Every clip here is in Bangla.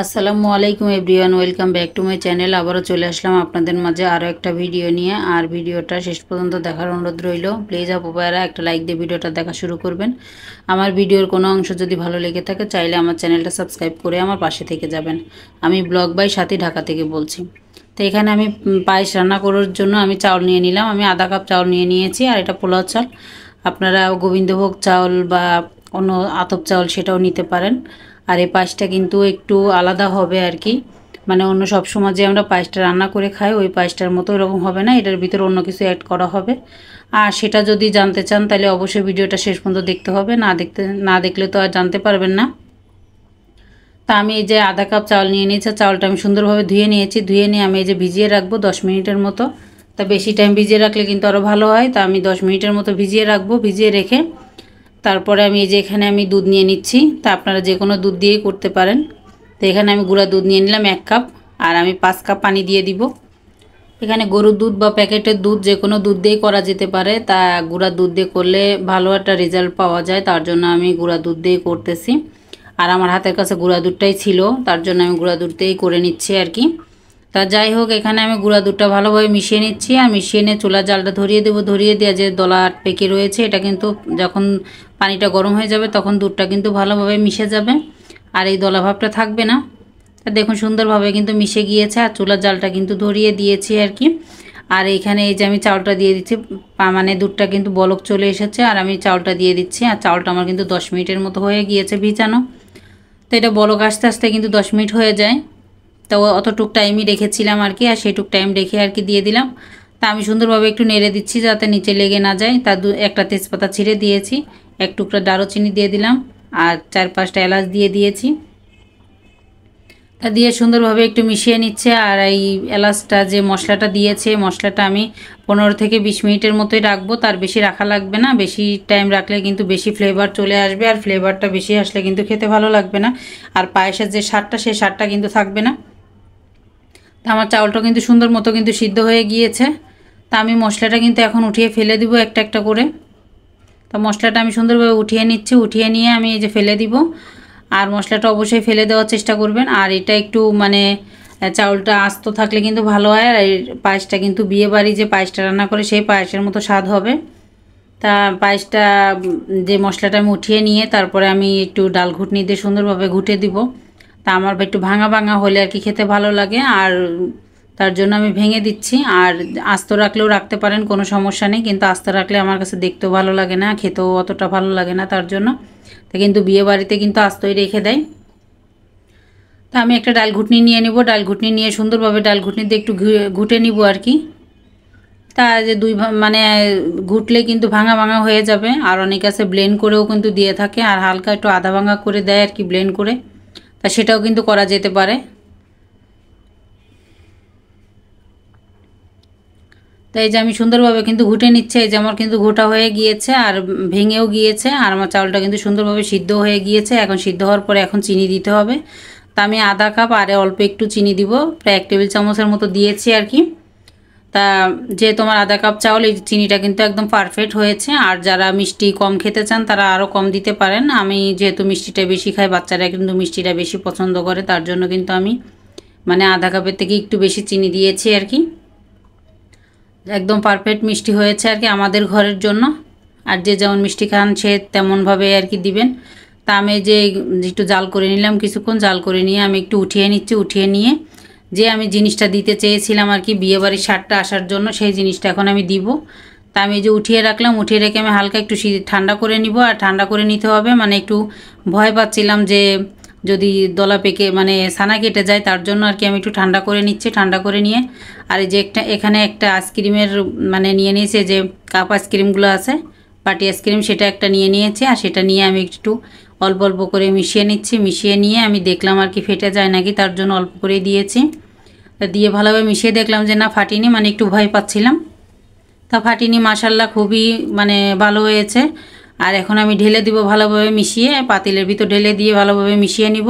আসসালামু আলাইকুম everyone, welcome back to my channel. আবারও চলে আসলাম আপনাদের মাঝে আরও একটা ভিডিও নিয়ে। আর ভিডিওটা শেষ পর্যন্ত দেখার অনুরোধ রইল। প্লিজ আপু ভাইরা একটা লাইক দিয়ে ভিডিওটা দেখা শুরু করবেন। আমার ভিডিওর কোনো অংশ যদি ভালো লেগে থাকে চাইলে আমার চ্যানেলটা সাবস্ক্রাইব করে আমার পাশে থেকে যাবেন। আমি ব্লগ বাই সাথী ঢাকা থেকে বলছি। তো এখানে আমি পায়েস রান্না করার জন্য আমি চাউল নিয়ে নিলাম। আমি আধা কাপ চাউল নিয়ে নিয়েছি, আর এটা পোলাও চাল। আপনারা গোবিন্দভোগ চাউল বা অন্য আতপ চাউল সেটাও নিতে পারেন। আর এই পায়েসটা কিন্তু একটু আলাদা হবে আর কি, মানে অন্য সব সময় যে আমরা পায়েসটা রান্না করে খাই ওই পায়েসটার মতো এরকম হবে না, এটার ভিতরে অন্য কিছু অ্যাড করা হবে। আর সেটা যদি জানতে চান তাহলে অবশ্যই ভিডিওটা শেষ পর্যন্ত দেখতে হবে, না দেখলে তো আর জানতে পারবেন না। তা আমি এই যে আধা কাপ চাউল নিয়ে নিয়েছি, চাউলটা আমি সুন্দরভাবে ধুয়ে নিয়েছি। ধুয়ে নিয়ে আমি এই যে ভিজিয়ে রাখবো 10 মিনিটের মতো। তা বেশি টাইম ভিজিয়ে রাখলে কিন্তু আরও ভালো হয়। তা আমি 10 মিনিটের মতো ভিজিয়ে রাখবো। ভিজিয়ে রেখে তারপরে আমি এই যে এখানে আমি দুধ নিয়ে নিচ্ছি। তা আপনারা যে কোনো দুধ দিয়েই করতে পারেন। তো এখানে আমি গুঁড়া দুধ নিয়ে নিলাম 1 কাপ, আর আমি 5 কাপ পানি দিয়ে দিব। এখানে গরুর দুধ বা প্যাকেটের দুধ যে কোনো দুধ দিয়েই করা যেতে পারে। তা গুঁড়া দুধ দিয়ে করলে ভালো একটা রেজাল্ট পাওয়া যায়, তার জন্য আমি গুঁড়া দুধ দিয়েই করতেছি। আর আমার হাতের কাছে গুঁড়া দুধটাই ছিল, তার জন্য আমি গুঁড়া দুধ দিয়েই করে নিচ্ছি আর কি। তা যাই হোক, এখানে আমি গুঁড়া দুধটা ভালোভাবে মিশিয়ে নিচ্ছি। আর মিশিয়ে নিয়ে চুলার জালটা ধরিয়ে দেবো। ধরিয়ে দেওয়া যে দলা পেকে রয়েছে, এটা কিন্তু যখন পানিটা গরম হয়ে যাবে তখন দুধটা কিন্তু ভালোভাবে মিশে যাবে, আর এই দলা ভাবটা থাকবে না। তা দেখুন সুন্দরভাবে কিন্তু মিশে গিয়েছে, আর চুলার জালটা কিন্তু ধরিয়ে দিয়েছি আর কি। আর এইখানে এই যে আমি চাউলটা দিয়ে দিচ্ছি, মানে দুধটা কিন্তু বলক চলে এসেছে, আর আমি চাউলটা দিয়ে দিচ্ছি। আর চাউলটা আমার কিন্তু 10 মিনিটের মতো হয়ে গিয়েছে ভিজানো। তো এটা বলক আস্তে আস্তে কিন্তু 10 মিনিট হয়ে যায়। তো অতটুক টাইমই রেখেছিলাম আর কি, আর সেইটুক টাইম রেখে আর কি দিয়ে দিলাম। তা আমি সুন্দরভাবে একটু নেড়ে দিচ্ছি যাতে নিচে লেগে না যায়। তা একটা তেজপাতা ছিঁড়ে দিয়েছি, 1 টুকরা দারুচিনি দিয়ে দিলাম, আর 4-5টা এলাচ দিয়ে দিয়েছি। তা দিয়ে সুন্দরভাবে একটু মিশিয়ে নিচ্ছে। আর এই এলাচটা যে মশলাটা দিয়েছে, মশলাটা আমি 15 থেকে 20 মিনিটের মতোই রাখবো, তার বেশি রাখা লাগবে না। বেশি টাইম রাখলে কিন্তু বেশি ফ্লেভার চলে আসবে, আর ফ্লেভারটা বেশি আসলে কিন্তু খেতে ভালো লাগবে না, আর পায়েসের যে স্বাদটা সেই স্বাদটা কিন্তু থাকবে না। তা আমার চাউলটা কিন্তু সুন্দর মতো কিন্তু সিদ্ধ হয়ে গিয়েছে। তা আমি মশলাটা কিন্তু এখন উঠিয়ে ফেলে দিব একটা একটা করে। তা মশলাটা আমি সুন্দরভাবে উঠিয়ে নিচ্ছি। উঠিয়ে নিয়ে আমি এই যে ফেলে দিব। আর মশলাটা অবশ্যই ফেলে দেওয়ার চেষ্টা করবেন। আর এটা একটু মানে চাউলটা আস্ত থাকলে কিন্তু ভালো হয়, আর এই পায়েসটা কিন্তু বিয়েবাড়ি যে পায়েসটা রান্না করে সেই পায়েসের মতো স্বাদ হবে। তা পায়েসটা যে মশলাটা আমি উঠিয়ে নিয়ে তারপরে আমি একটু ডাল ঘুটনি দিয়ে সুন্দরভাবে ঘুটে দিব। তা আমার একটু ভাঙা ভাঙা হলে আর কি খেতে ভালো লাগে, আর তার জন্য আমি ভেঙে দিচ্ছি। আর আস্ত রাখলেও রাখতে পারেন, কোনো সমস্যা নেই, কিন্তু আস্ত রাখলে আমার কাছে দেখতেও ভালো লাগে না, খেতেও অতটা ভালো লাগে না, তার জন্য। তা কিন্তু বিয়ে বাড়িতে কিন্তু আস্তই রেখে দেয়। তা আমি একটা ডাল ঘুটনি নিয়ে নিব। ডাল ঘুটনি নিয়ে সুন্দরভাবে ডাল ঘুটনি দিয়ে একটু ঘুটে নিব আর কি। তা যে মানে ঘুটলে কিন্তু ভাঙা ভাঙা হয়ে যাবে। আর অনেক আছে ব্লেন্ড করেও কিন্তু দিয়ে থাকে, আর হালকা একটু আধা ভাঙা করে দেয় আর কি ব্লেন্ড করে। তা সেটাও কিন্তু করা যেতে পারে। তাই এই যে আমি সুন্দরভাবে কিন্তু ঘুটে নিচ্ছে। এই যে আমার কিন্তু ঘোটা হয়ে গিয়েছে, আর ভেঙেও গিয়েছে, আর আমার চাউলটা কিন্তু সুন্দরভাবে সিদ্ধ হয়ে গিয়েছে। এখন সিদ্ধ হওয়ার পরে এখন চিনি দিতে হবে। তা আমি আধা কাপ আরে অল্প একটু চিনি দিব, প্রায় 1 টেবিল চামচের মতো দিয়েছি আর কি। তা যেহেতু আমার আধা কাপ চাউল, এই চিনিটা কিন্তু একদম পারফেক্ট হয়েছে। আর যারা মিষ্টি কম খেতে চান তারা আরও কম দিতে পারেন। আমি যেহেতু মিষ্টিটা বেশি খাই, বাচ্চারা কিন্তু মিষ্টিটা বেশি পছন্দ করে, তার জন্য কিন্তু আমি মানে আধা কাপের থেকে একটু বেশি চিনি দিয়েছি আর কি। একদম পারফেক্ট মিষ্টি হয়েছে আর কি আমাদের ঘরের জন্য। আর যে যেমন মিষ্টি খান সে তেমনভাবে আর কি দিবেন। তা আমি যে একটু জাল করে নিলাম, কিছুক্ষণ জাল করে নিয়ে আমি একটু উঠিয়ে নিচ্ছি। উঠিয়ে নিয়ে যে আমি জিনিসটা দিতে চেয়েছিলাম আর কি বিয়েবাড়ির স্বাদটা আসার জন্য, সেই জিনিসটা এখন আমি দিব। তা আমি যে উঠিয়ে রাখলাম, উঠিয়ে রেখে আমি হালকা একটু ঠান্ডা করে নিব। আর ঠান্ডা করে নিতে হবে, মানে একটু ভয় পাচ্ছিলাম যে যদি দলা পেকে মানে ছানা কেটে যায়, তার জন্য আর কি আমি একটু ঠান্ডা করে নিচ্ছি। ঠান্ডা করে নিয়ে আর এই যে এখানে একটা আইসক্রিমের মানে নিয়ে নিয়েছি, যে কাপ আইসক্রিমগুলো আছে পাটি আইসক্রিম, সেটা একটা নিয়ে নিয়েছি। আর সেটা নিয়ে আমি একটু অল্প অল্প করে মিশিয়ে নিচ্ছি। মিশিয়ে নিয়ে আমি দেখলাম আর কি ফেটে যায় নাকি, তার জন্য অল্প করে দিয়েছি। দিয়ে ভালোভাবে মিশিয়ে দেখলাম যে না ফাটিনি, মানে একটু ভয় পাচ্ছিলাম। তা ফাটিনি, মাশাল্লাহ খুবই মানে ভালো হয়েছে। আর এখন আমি ঢেলে দিব ভালোভাবে মিশিয়ে, পাতিলের ভিতর ঢেলে দিয়ে ভালোভাবে মিশিয়ে নিব।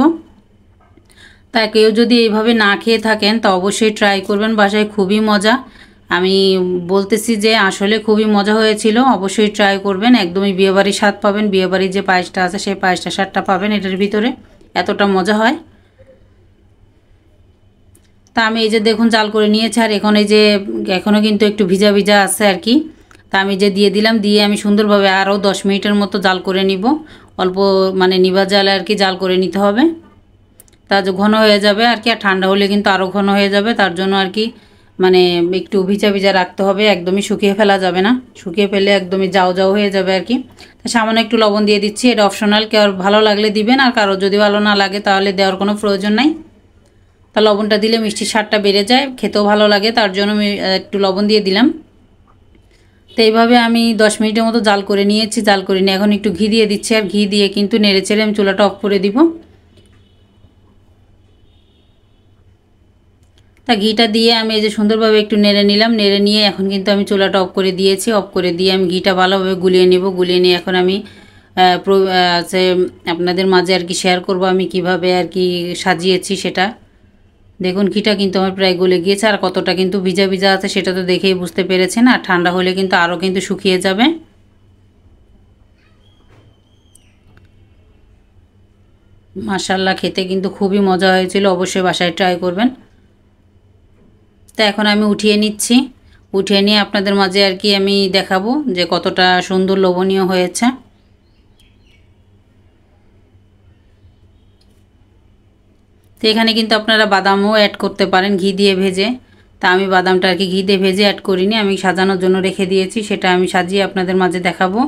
তা কেউ যদি এইভাবে না খেয়ে থাকেন তা অবশ্যই ট্রাই করবেন বাসায়, খুবই মজা। আমি বলতেছি যে আসলে খুবই মজা হয়েছিল, অবশ্যই ট্রাই করবেন। একদমই বিয়েবাড়ির স্বাদ পাবেন, বিয়েবাড়ির যে পায়েসটা আছে সেই পায়েসটা স্বাদটা পাবেন এটার ভিতরে, এতটা মজা হয়। তা আমি এই যে দেখুন জাল করে নিয়েছি, আর এখন এই যে এখনও কিন্তু একটু ভিজা ভিজা আছে আর কি। তা আমি যে দিয়ে দিলাম, দিয়ে আমি সুন্দরভাবে আরও 10 মিনিটের মতো জাল করে নিব। অল্প মানে নিভা জালে আর কি জাল করে নিতে হবে। তা যে ঘন হয়ে যাবে আর কি, আর ঠান্ডা হলে কিন্তু আরও ঘন হয়ে যাবে। তার জন্য আর কি মানে একটু ভিজা ভিজা রাখতে হবে, একদমই শুকিয়ে ফেলা যাবে না। শুকিয়ে ফেলে একদমই যাও যাও হয়ে যাবে আর কি। তা সামান্য একটু লবণ দিয়ে দিচ্ছি, এটা অপশনাল, কেউ ভালো লাগলে দিবেন, আর কারো যদি ভালো না লাগে তাহলে দেওয়ার কোনো প্রয়োজন নাই। তা লবণটা দিলে মিষ্টির স্বাদটা বেড়ে যায়, খেতেও ভালো লাগে, তার জন্য আমি একটু লবণ দিয়ে দিলাম। তো এইভাবে আমি 10 মিনিটের মতো জাল করে নিয়েছি। জাল করে নিয়ে এখন একটু ঘি দিয়ে দিচ্ছি, আর ঘি দিয়ে কিন্তু নেড়ে চেড়ে আমি চুলাটা অফ করে দিব। তা ঘিটা দিয়ে আমি এই যে সুন্দরভাবে একটু নেড়ে নিলাম। নেড়ে নিয়ে এখন কিন্তু আমি চুলাটা অফ করে দিয়েছি। অফ করে দিয়ে আমি ঘিটা ভালোভাবে গুলিয়ে নেব। গুলিয়ে নিয়ে এখন আমি আপনাদের মাঝে আর কি শেয়ার করব আমি কিভাবে আর কি সাজিয়েছি সেটা। দেখুন ঘিটা কিন্তু আমার প্রায় গলে গিয়েছে, আর কতটা কিন্তু ভিজা ভিজা আছে সেটা তো দেখেই বুঝতে পেরেছেন। আর ঠান্ডা হলে কিন্তু আরও কিন্তু শুকিয়ে যাবে। মাশাআল্লাহ, খেতে কিন্তু খুবই মজা হয়েছিল, অবশ্যই বাসায় ট্রাই করবেন। তা এখন আমি উঠিয়ে নিচ্ছি। উঠিয়ে নিয়ে আপনাদের মাঝে আর কি আমি দেখাবো যে কতটা সুন্দর লোভনীয় হয়েছে। তো এখানে কিন্তু আপনারা বাদামও অ্যাড করতে পারেন ঘি দিয়ে ভেজে। তা আমি বাদামটা আর কি ঘি দিয়ে ভেজে অ্যাড করিনি, আমি সাজানোর জন্য রেখে দিয়েছি, সেটা আমি সাজিয়ে আপনাদের মাঝে দেখাবো।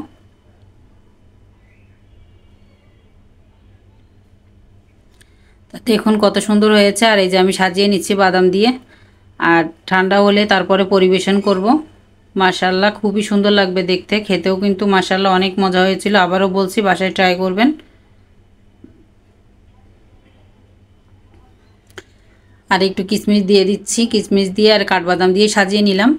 তা দেখুন কত সুন্দর হয়েছে। আর এই যে আমি সাজিয়ে নিচ্ছি বাদাম দিয়ে, আর ঠান্ডা হলে তারপরে পরিবেশন করব। মাশাআল্লাহ, খুবই সুন্দর লাগবে দেখতে, খেতেও কিন্তু মাশাআল্লাহ অনেক মজা হয়েছিল। আবারও বলছি বাসায় ট্রাই করবেন। আর একটু কিশমিশ দিয়ে দিচ্ছি, কিশমিশ দিয়ে আর কাঠবাদাম দিয়ে সাজিয়ে নিলাম।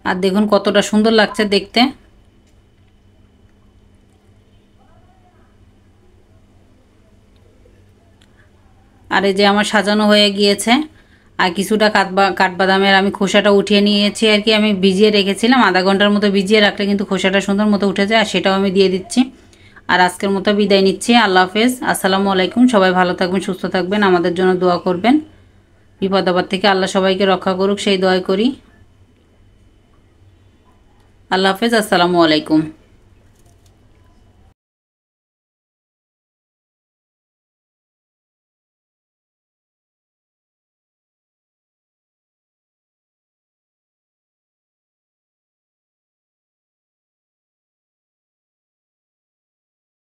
আর দেখুন কতটা সুন্দর লাগছে দেখতে। আর এই যে আমার সাজানো হয়ে গিয়েছে। আর কিছুটা কাঠবাদামের আমি খোসাটা উঠিয়ে নিয়েছি আর কি, আমি ভিজিয়ে রেখেছিলাম আধা ঘন্টার মতো। ভিজিয়ে রাখলে কিন্তু খোসাটা সুন্দর মতো উঠে যায়, আর সেটাও আমি দিয়ে দিচ্ছি। আর আজকের মতো বিদায় নিচ্ছি। আল্লাহ হাফেজ, আসসালামু আলাইকুম। সবাই ভালো থাকবেন, সুস্থ থাকবেন, আমাদের জন্য দোয়া করবেন। বিপদ আপদ থেকে আল্লাহ সবাইকে রক্ষা করুক সেই দোয়া করি। আল্লাহ হাফেজ, আসসালামু আলাইকুম।